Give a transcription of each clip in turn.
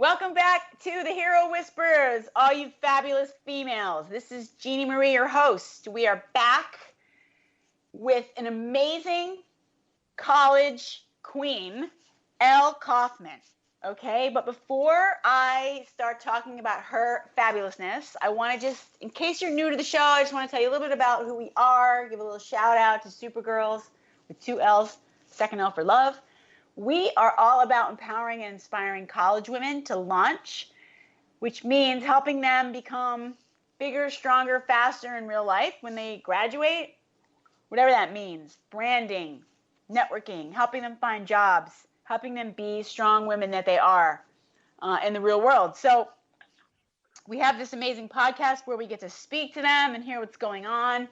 Welcome back to the Hero Whispers, all you fabulous females. This is Jeannie Marie, your host. We are back with an amazing college queen, Elle Coffman. Okay, but before I start talking about her fabulousness, I want to just, in case you're new to the show, I just want to tell you a little bit about who we are, give a little shout out to Supergirls with two L's, second L for love. We are all about empowering and inspiring college women to launch, which means helping them become bigger, stronger, faster in real life when they graduate, whatever that means. Branding, networking, helping them find jobs, helping them be strong women that they are in the real world. So we have this amazing podcast where we get to speak to them and hear what's going on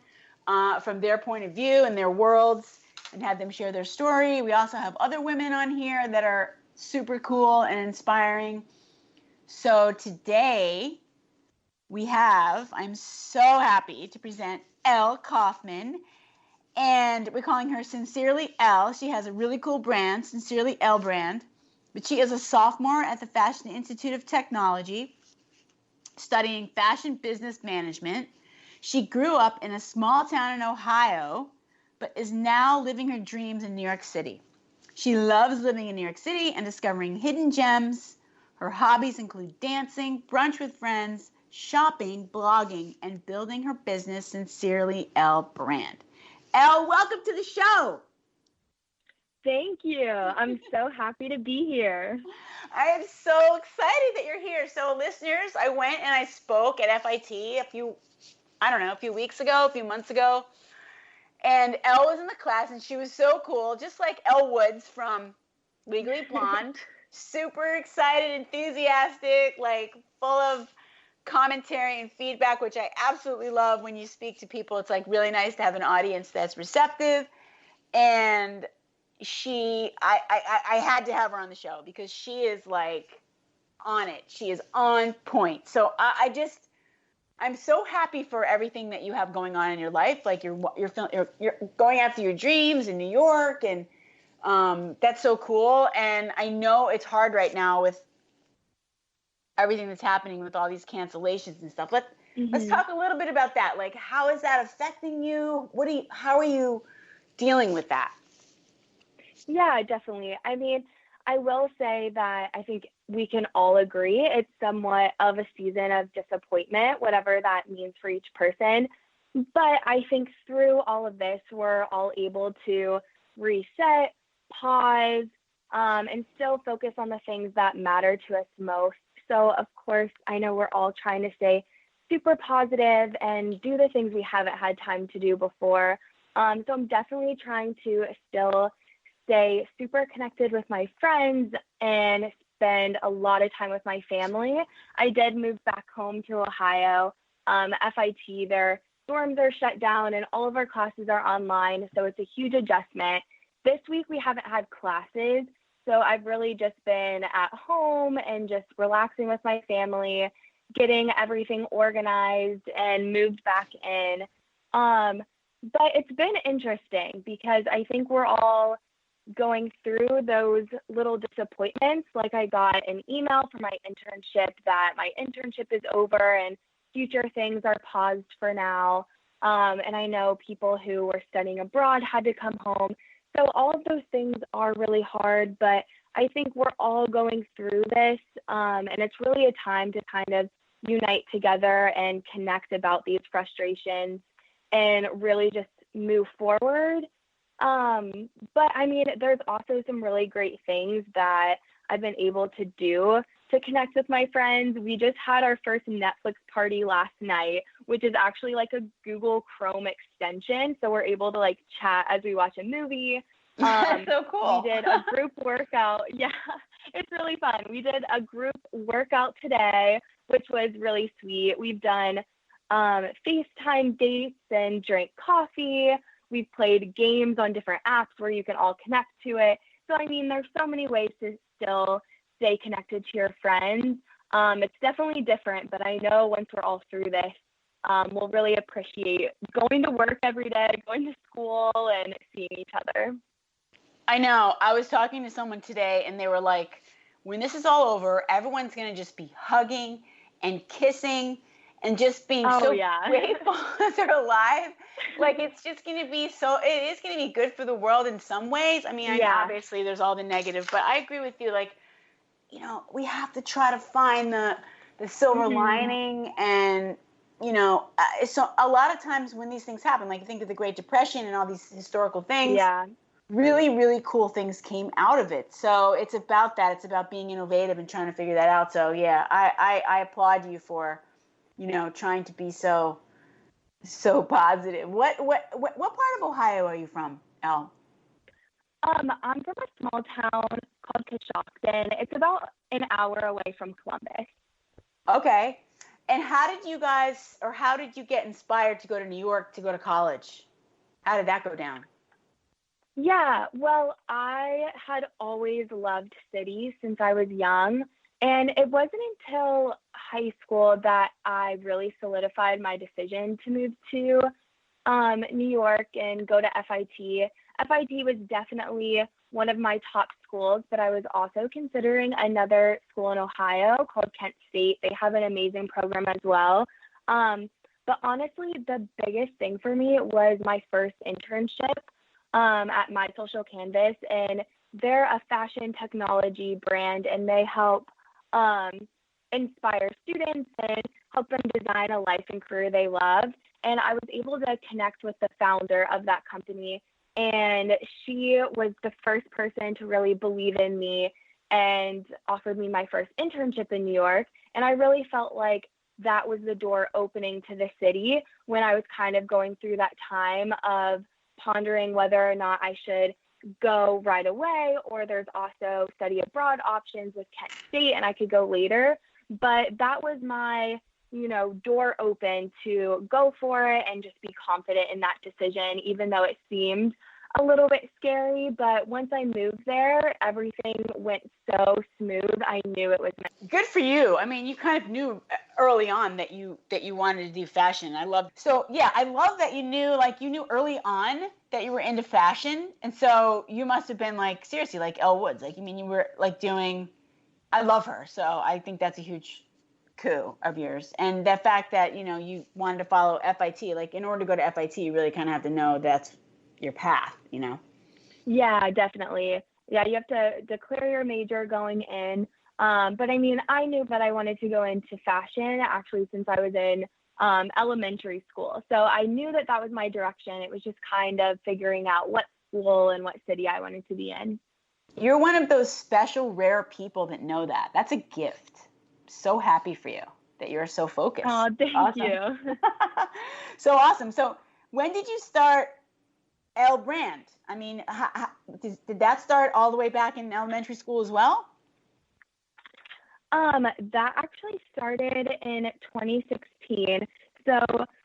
from their point of view and their worlds, and have them share their story. We also have other women on here that are super cool and inspiring. So today I'm so happy to present Elle Coffman, and we're calling her Sincerely Elle. She has a really cool brand, Sincerely Elle Brand, but she is a sophomore at the Fashion Institute of Technology, studying fashion business management. She grew up in a small town in Ohio, but is now living her dreams in New York City. She loves living in New York City and discovering hidden gems. Her hobbies include dancing, brunch with friends, shopping, blogging, and building her business, Sincerely Elle Brand. Elle, welcome to the show. Thank you. I'm so happy to be here. I am so excited that you're here. So listeners, I went and I spoke at FIT a few months ago. And Elle was in the class, and she was so cool, just like Elle Woods from Legally Blonde. Super excited, enthusiastic, like full of commentary and feedback, which I absolutely love when you speak to people. It's like really nice to have an audience that's receptive. And I had to have her on the show because she is like on it. She is on point. So I'm so happy for everything that you have going on in your life. Like you're going after your dreams in New York, and that's so cool. And I know it's hard right now with everything that's happening with all these cancellations and stuff. Let's talk a little bit about that. Like, how is that affecting you? How are you dealing with that? Yeah, definitely. I mean, I will say that I think we can all agree it's somewhat of a season of disappointment, whatever that means for each person. But I think through all of this, we're all able to reset, pause, and still focus on the things that matter to us most. So, of course, I know we're all trying to stay super positive and do the things we haven't had time to do before. So I'm definitely trying to still stay super connected with my friends and spend a lot of time with my family. I did move back home to Ohio. FIT, their dorms are shut down and all of our classes are online, so it's a huge adjustment. This week we haven't had classes, so I've really just been at home and just relaxing with my family, getting everything organized and moved back in. But it's been interesting because I think we're all going through those little disappointments. Like I got an email from my internship that my internship is over and future things are paused for now. And I know people who were studying abroad had to come home. So all of those things are really hard, but I think we're all going through this. And it's really a time to kind of unite together and connect about these frustrations and really just move forward. But I mean, there's also some really great things that I've been able to do to connect with my friends. We just had our first Netflix party last night, which is actually like a Google Chrome extension. So we're able to like chat as we watch a movie. That's so cool. We did a group workout. Yeah, it's really fun. We did a group workout today, which was really sweet. We've done FaceTime dates and drank coffee. We've played games on different apps where you can all connect to it. So, I mean, there's so many ways to still stay connected to your friends. It's definitely different, but I know once we're all through this, we'll really appreciate going to work every day, going to school, and seeing each other. I know. I was talking to someone today, and they were like, when this is all over, everyone's going to just be hugging and kissing and just being so grateful that they're alive. Like, it's just going to be it is going to be good for the world in some ways. I mean, obviously there's all the negative, but I agree with you. Like, you know, we have to try to find the silver lining. And, you know, so a lot of times when these things happen, like, think of the Great Depression and all these historical things, really, really cool things came out of it. So it's about that. It's about being innovative and trying to figure that out. So yeah, I applaud you for, you know, trying to be so positive. What part of Ohio are you from, Elle? I'm from a small town called Coshocton. It's about an hour away from Columbus. Okay. And how did you get inspired to go to New York to go to college? How did that go down? Yeah, well, I had always loved cities since I was young. And it wasn't until high school that I really solidified my decision to move to New York and go to FIT. FIT was definitely one of my top schools, but I was also considering another school in Ohio called Kent State. They have an amazing program as well. But honestly, the biggest thing for me was my first internship at My Social Canvas. And they're a fashion technology brand, and they help inspire students and help them design a life and career they love. And I was able to connect with the founder of that company, and she was the first person to really believe in me and offered me my first internship in New York. And I really felt like that was the door opening to the city when I was kind of going through that time of pondering whether or not I should go right away, or there's also study abroad options with Kent State and I could go later. But that was my, you know, door open to go for it and just be confident in that decision, even though it seemed a little bit scary. But once I moved there, everything went so smooth. I knew it was meant. Good for you. I mean, you kind of knew early on that you wanted to do fashion. I love that you knew early on that you were into fashion. And so you must have been like, seriously, like Elle Woods. Like, I mean, you were like I love her. So I think that's a huge coup of yours. And the fact that, you know, you wanted to follow FIT, like, in order to go to FIT, you really kind of have to know that's your path, you know? Yeah, definitely. Yeah, you have to declare your major going in. But I mean, I knew that I wanted to go into fashion actually since I was in elementary school. So I knew that that was my direction. It was just kind of figuring out what school and what city I wanted to be in. You're one of those special, rare people that know that. That's a gift. So happy for you that you're so focused. Oh, thank you. So awesome. So when did you start Elle Brand? I mean, did that start all the way back in elementary school as well? That actually started in 2016. So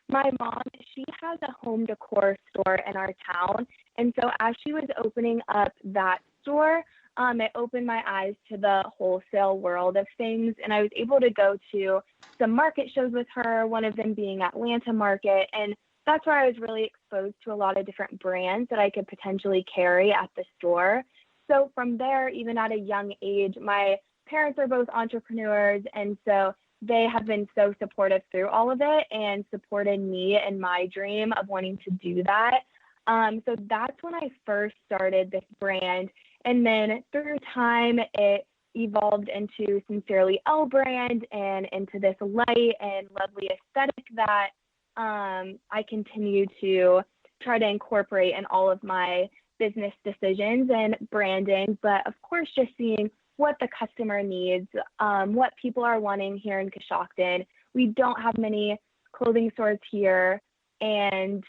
my mom, she has a home decor store in our town. And so as she was opening up that store, it opened my eyes to the wholesale world of things. And I was able to go to some market shows with her, one of them being Atlanta Market. And that's where I was really exposed to a lot of different brands that I could potentially carry at the store. So from there, even at a young age, my parents are both entrepreneurs, and so they have been so supportive through all of it and supported me in my dream of wanting to do that. So that's when I first started this brand. And then through time, it evolved into Sincerely Elle Brand and into this light and lovely aesthetic that I continue to try to incorporate in all of my business decisions and branding. But of course, just seeing what the customer needs, what people are wanting here in Coshocton. We don't have many clothing stores here, and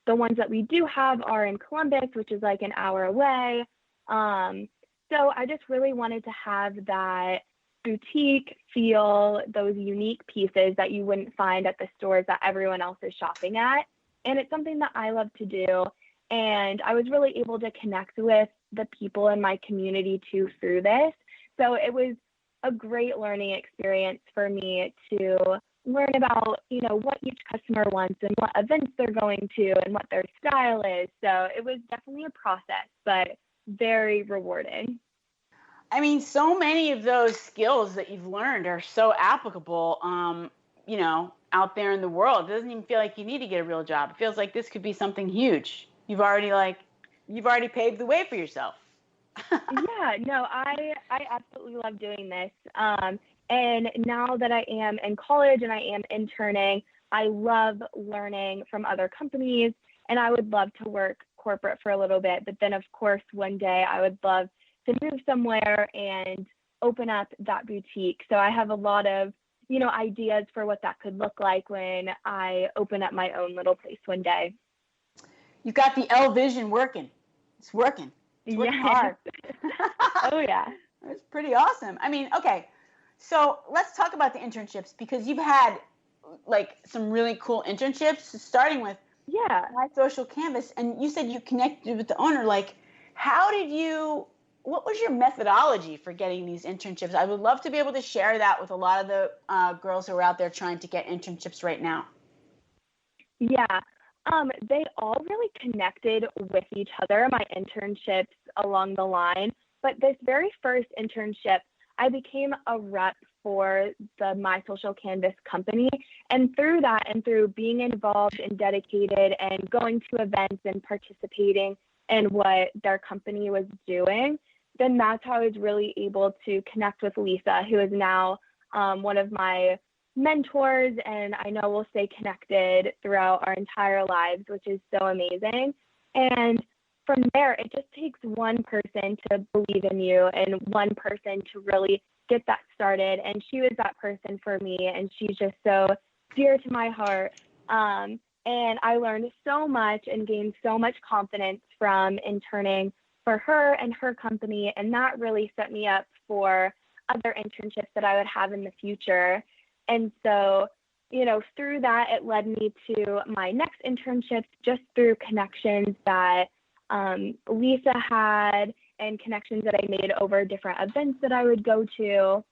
the ones that we do have are in Columbus, which is like an hour away. So I just really wanted to have that boutique feel, those unique pieces that you wouldn't find at the stores that everyone else is shopping at. And it's something that I love to do. And I was really able to connect with the people in my community too through this. So it was a great learning experience for me to learn about, you know, what each customer wants and what events they're going to and what their style is. So it was definitely a process, but very rewarding. I mean, so many of those skills that you've learned are so applicable, out there in the world. It doesn't even feel like you need to get a real job. It feels like this could be something huge. You've already paved the way for yourself. Yeah, no, I absolutely love doing this. And now that I am in college and I am interning, I love learning from other companies, and I would love to work corporate for a little bit. But then, of course, one day I would love to move somewhere and open up that boutique. So I have a lot of, ideas for what that could look like when I open up my own little place one day. You've got the L vision working. It's working. It's working hard. Oh, yeah. It's pretty awesome. I mean, okay. So let's talk about the internships, because you've had like some really cool internships, starting with My Social Canvas. And you said you connected with the owner. Like, what was your methodology for getting these internships? I would love to be able to share that with a lot of the girls who are out there trying to get internships right now. Yeah. They all really connected with each other, my internships along the line. But this very first internship, I became a rep for the My Social Canvas company. And through that, and through being involved and dedicated and going to events and participating in what their company was doing, then that's how I was really able to connect with Lisa, who is now one of my mentors, and I know we'll stay connected throughout our entire lives, which is so amazing. And from there, it just takes one person to believe in you and one person to really get that started. And she was that person for me, and she's just so dear to my heart. And I learned so much and gained so much confidence from interning for her and her company, and that really set me up for other internships that I would have in the future. And so, through that, it led me to my next internships just through connections that Lisa had and connections that I made over different events that I would go to.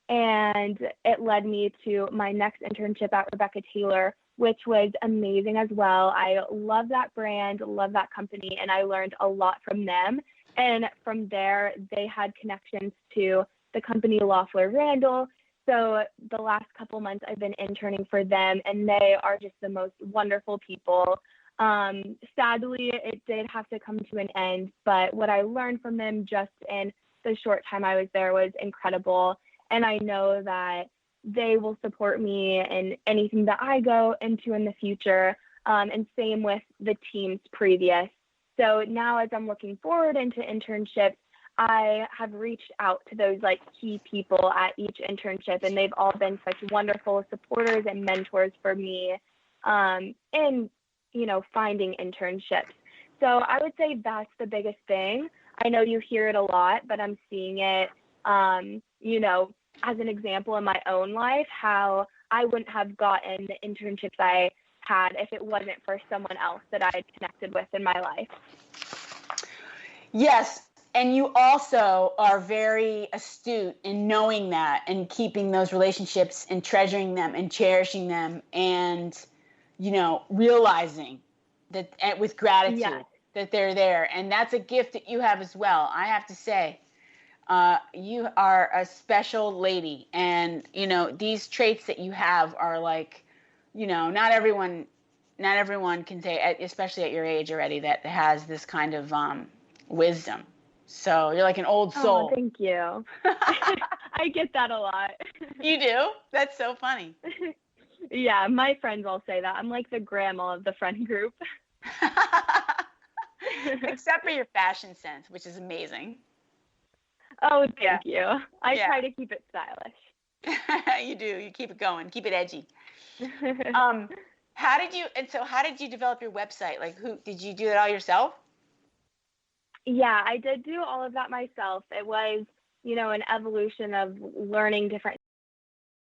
And it led me to my next internship at Rebecca Taylor, which was amazing as well. I love that brand, love that company, and I learned a lot from them. And from there, they had connections to the company Loeffler Randall. So the last couple months I've been interning for them, and they are just the most wonderful people. Sadly, it did have to come to an end, but what I learned from them just in the short time I was there was incredible. And I know that they will support me in anything that I go into in the future, and same with the teams previous. So now as I'm looking forward into internships, I have reached out to those key people at each internship, and they've all been such wonderful supporters and mentors for me in, finding internships. So I would say that's the biggest thing. I know you hear it a lot, but I'm seeing it, as an example in my own life, how I wouldn't have gotten the internships I had if it wasn't for someone else that I had connected with in my life. Yes. And you also are very astute in knowing that and keeping those relationships and treasuring them and cherishing them and, realizing that with gratitude that they're there. And that's a gift that you have as well. I have to say, you are a special lady. And, these traits that you have are not everyone can say, especially at your age already, that has this kind of wisdom. So you're like an old soul. Oh, thank you. I get that a lot. You do? That's so funny. Yeah, my friends all say that. I'm like the grandma of the friend group. Except for your fashion sense, which is amazing. Oh, thank you. I try to keep it stylish. You do. You keep it going. Keep it edgy. How did you develop your website? Who did you do that all yourself? Yeah, I did do all of that myself. It was, an evolution of learning different